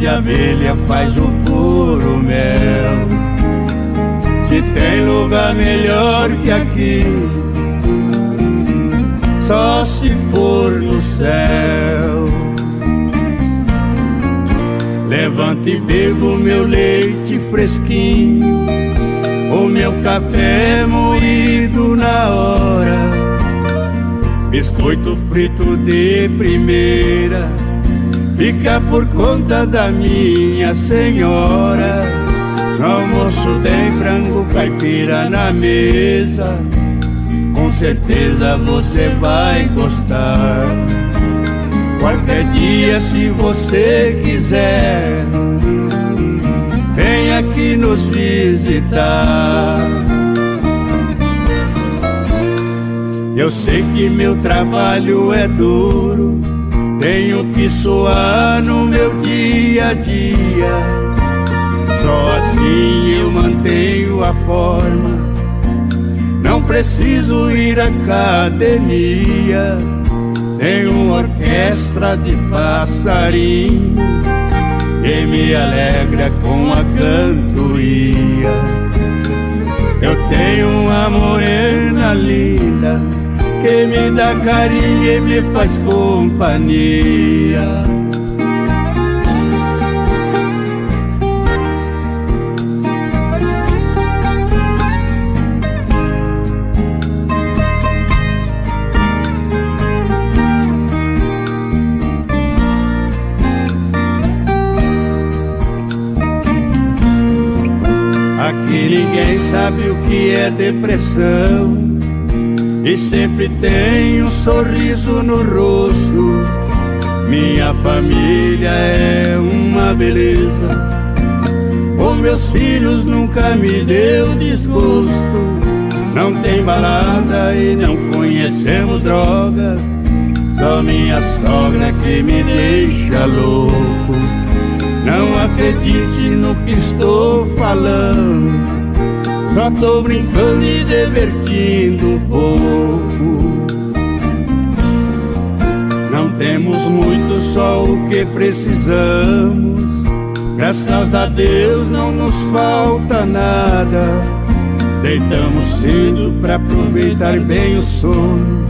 aonde a abelha faz o puro mel. Se tem lugar melhor que aqui, só se for no céu. Levanto e bebo meu leite fresquinho, o meu café moído na hora, biscoito frito de primeira, fica por conta da minha senhora. No almoço tem frango caipira na mesa, com certeza você vai gostar. Qualquer dia, se você quiser, vem aqui nos visitar. Eu sei que meu trabalho é duro, tenho que suar no meu dia a dia. Só assim eu mantenho a forma, não preciso ir à academia. Tenho uma orquestra de passarinho que me alegra com a cantoria. Eu tenho uma morena linda que me dá carinho e me faz companhia. Aqui ninguém sabe o que é depressão, e sempre tem um sorriso no rosto. Minha família é uma beleza, os meus filhos nunca me deu desgosto. Não tem balada e não conhecemos droga, só minha sogra que me deixa louco. Não acredite no que estou falando, só tô brincando e divertindo um pouco. Não temos muito, só o que precisamos. Graças a Deus não nos falta nada. Deitamos cedo pra aproveitar bem o sono,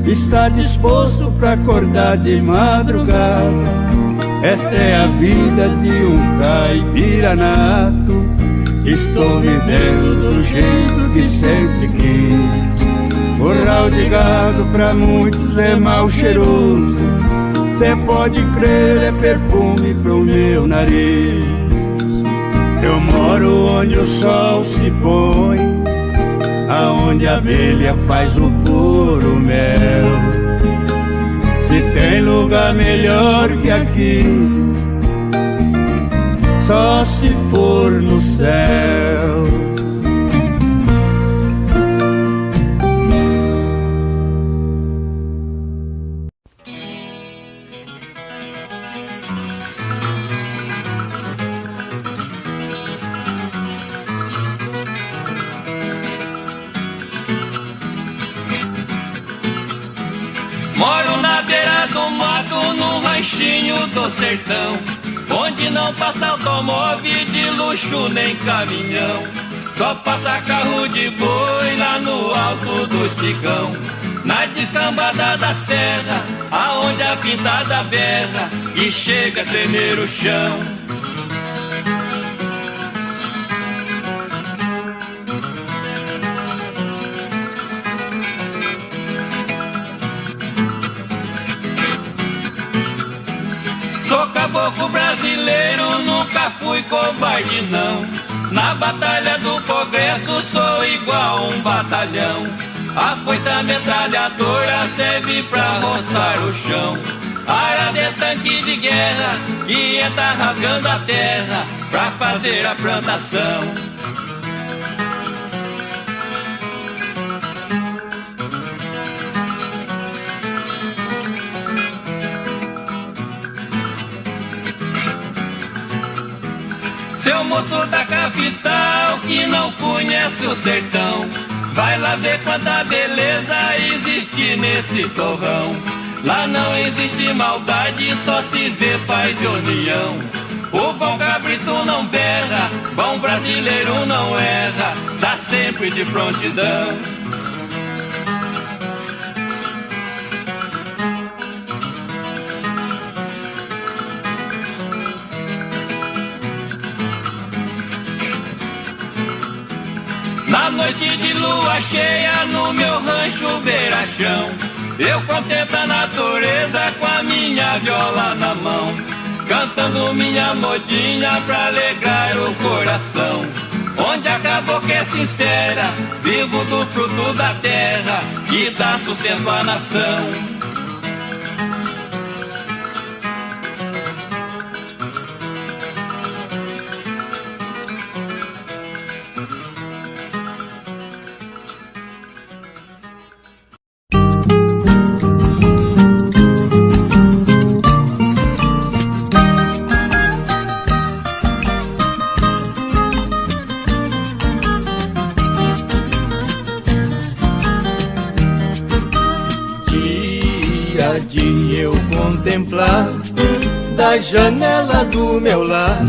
está disposto pra acordar de madrugada. Esta é a vida de um caipira nato, estou vivendo do jeito que sempre quis. Curral de gado pra muitos é mal cheiroso, cê pode crer, é perfume pro meu nariz. Eu moro onde o sol se põe, aonde a abelha faz o puro mel. Se tem lugar melhor que aqui, só se for no céu. Moro na beira do mato, num ranchinho do sertão, onde não passa automóvel de luxo nem caminhão. Só passa carro de boi lá no alto do espigão, na descambada da serra, aonde a pintada berra e chega a tremer o chão. Sou caboclo brasileiro, nunca fui covarde não. Na batalha do progresso sou igual um batalhão. A foice metralhadora serve pra roçar o chão. Arada é tanque de guerra e entra rasgando a terra pra fazer a plantação. Seu moço da capital que não conhece o sertão, vai lá ver quanta beleza existe nesse torrão. Lá não existe maldade, só se vê paz e união. O bom cabrito não berra, bom brasileiro não erra, tá sempre de prontidão. Na noite de lua cheia no meu rancho beira-chão, eu contemplo a natureza com a minha viola na mão, cantando minha modinha pra alegrar o coração. Onde acabou que é sincera, vivo do fruto da terra que dá sustento à nação. De eu contemplar da janela do meu lar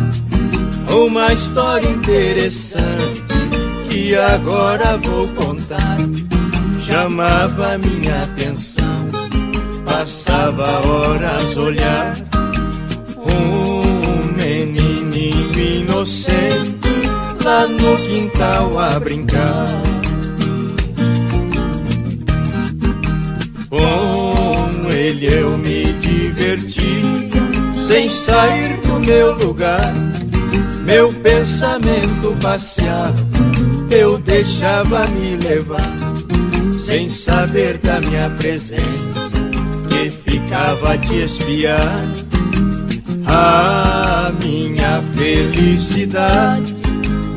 uma história interessante que agora vou contar. Chamava minha atenção, passava horas a olhar um menininho inocente lá no quintal a brincar. Com ele eu me diverti, sem sair do meu lugar. Meu pensamento passeava, eu deixava me levar, sem saber da minha presença, que ficava a te espiar. A minha felicidade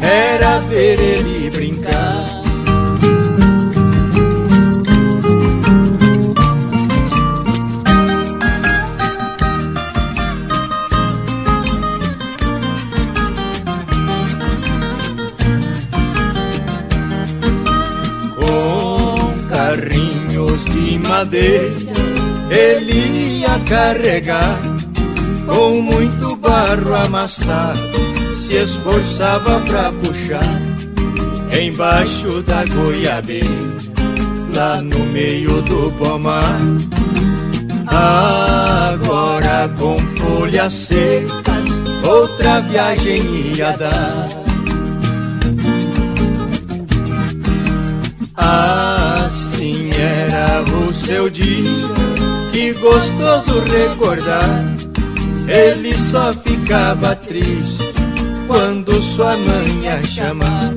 era ver ele brincar. Carrinhos de madeira ele ia carregar, com muito barro amassado se esforçava pra puxar. Embaixo da goiabeira, lá no meio do pomar, agora com folhas secas outra viagem ia dar. Assim era o seu dia, que gostoso recordar. Ele só ficava triste quando sua mãe a chamar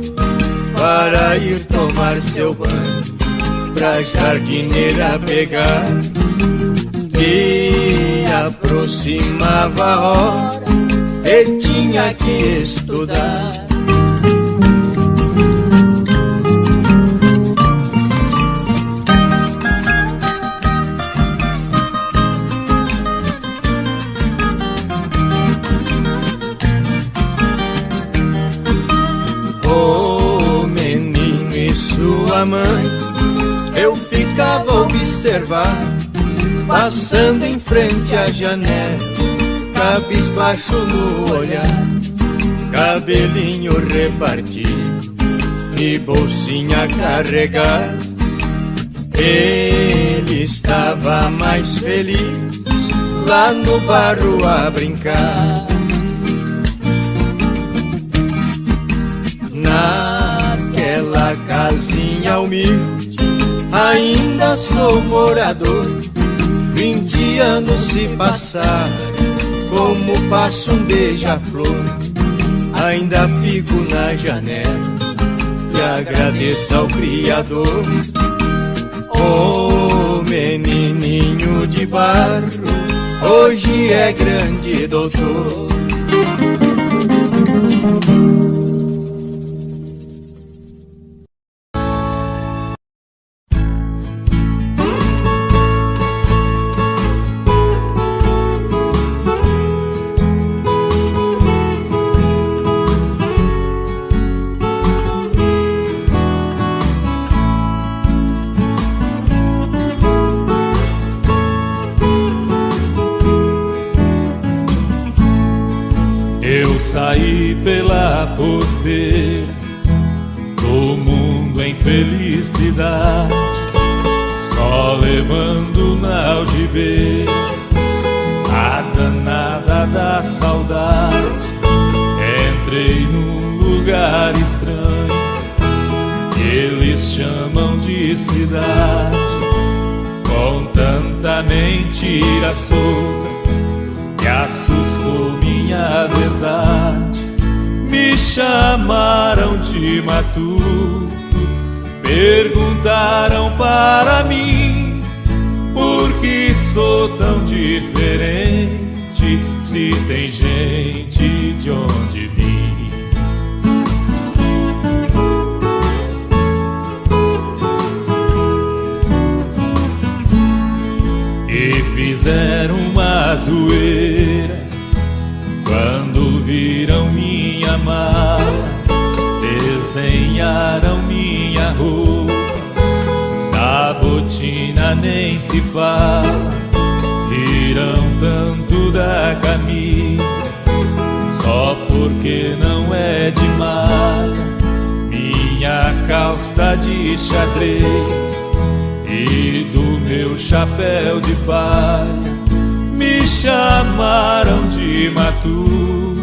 para ir tomar seu banho, pra jardineira pegar. E aproximava a hora, ele tinha que estudar. Sua mãe, eu ficava a observar, passando em frente à janela, cabisbaixo no olhar, cabelinho repartido e bolsinha a carregar. Ele estava mais feliz lá no barro a brincar. Naquela casinha humilde ainda sou morador. 20 anos se passaram, como passa um beija-flor. Ainda fico na janela e agradeço ao Criador. Oh, menininho de barro, hoje é grande doutor. saí pela porteira do mundo em felicidade, só levando na algibeira a danada da saudade. Entrei num lugar estranho que eles chamam de cidade, com tanta mentira solta que assustou minha verdade. Me chamaram de matuto, perguntaram para mim por que sou tão diferente, se tem gente de onde vim. E fizeram uma zoeira quando viram minha mala, desdenharam minha roupa, da botina nem se fala, riram tanto da camisa, só porque não é de malha, minha calça de xadrez e do meu chapéu de palha. Me chamaram de matuto,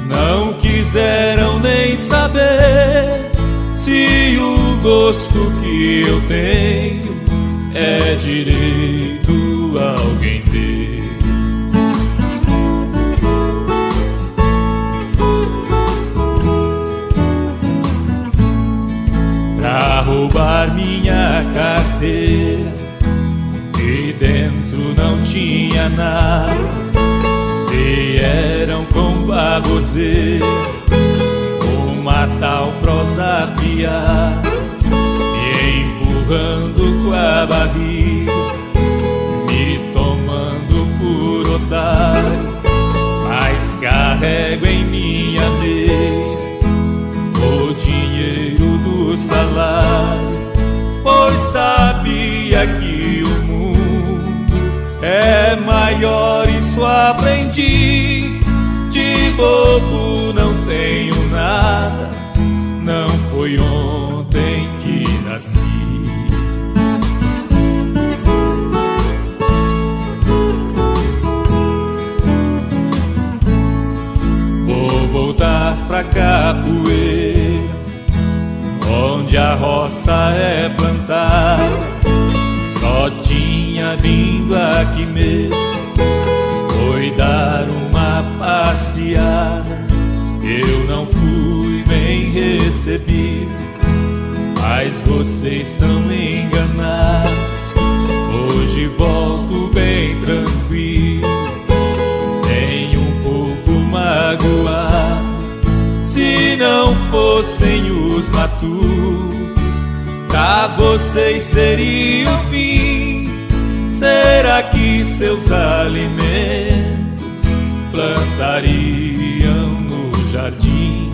não quiseram nem saber se o gosto que eu tenho é direito alguém ter. Pra roubar minha carteira, e dentro não tinha nada, vieram com baboseira, uma tal prosa afiada, me empurrando com a barriga, me tomando por otário, mas carrego em minha meia o dinheiro do salário, pois sabia que o mundo é maior, isso aprendi. De bobo não tenho nada, não foi ontem que nasci. Vou voltar pra capoeira, onde a roça é plantada. Só tinha vindo aqui mesmo, foi dar uma passeada. Eu não fui bem recebido, mas vocês estão enganados. Hoje volto bem tranquilo, nem um pouco magoado. Se não fossem os matutos, pra vocês seria o fim. Será que seus alimentos plantariam no jardim?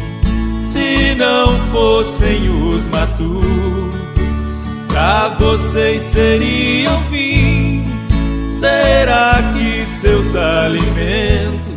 Se não fossem os matutos, pra vocês seria o fim. Será que seus alimentos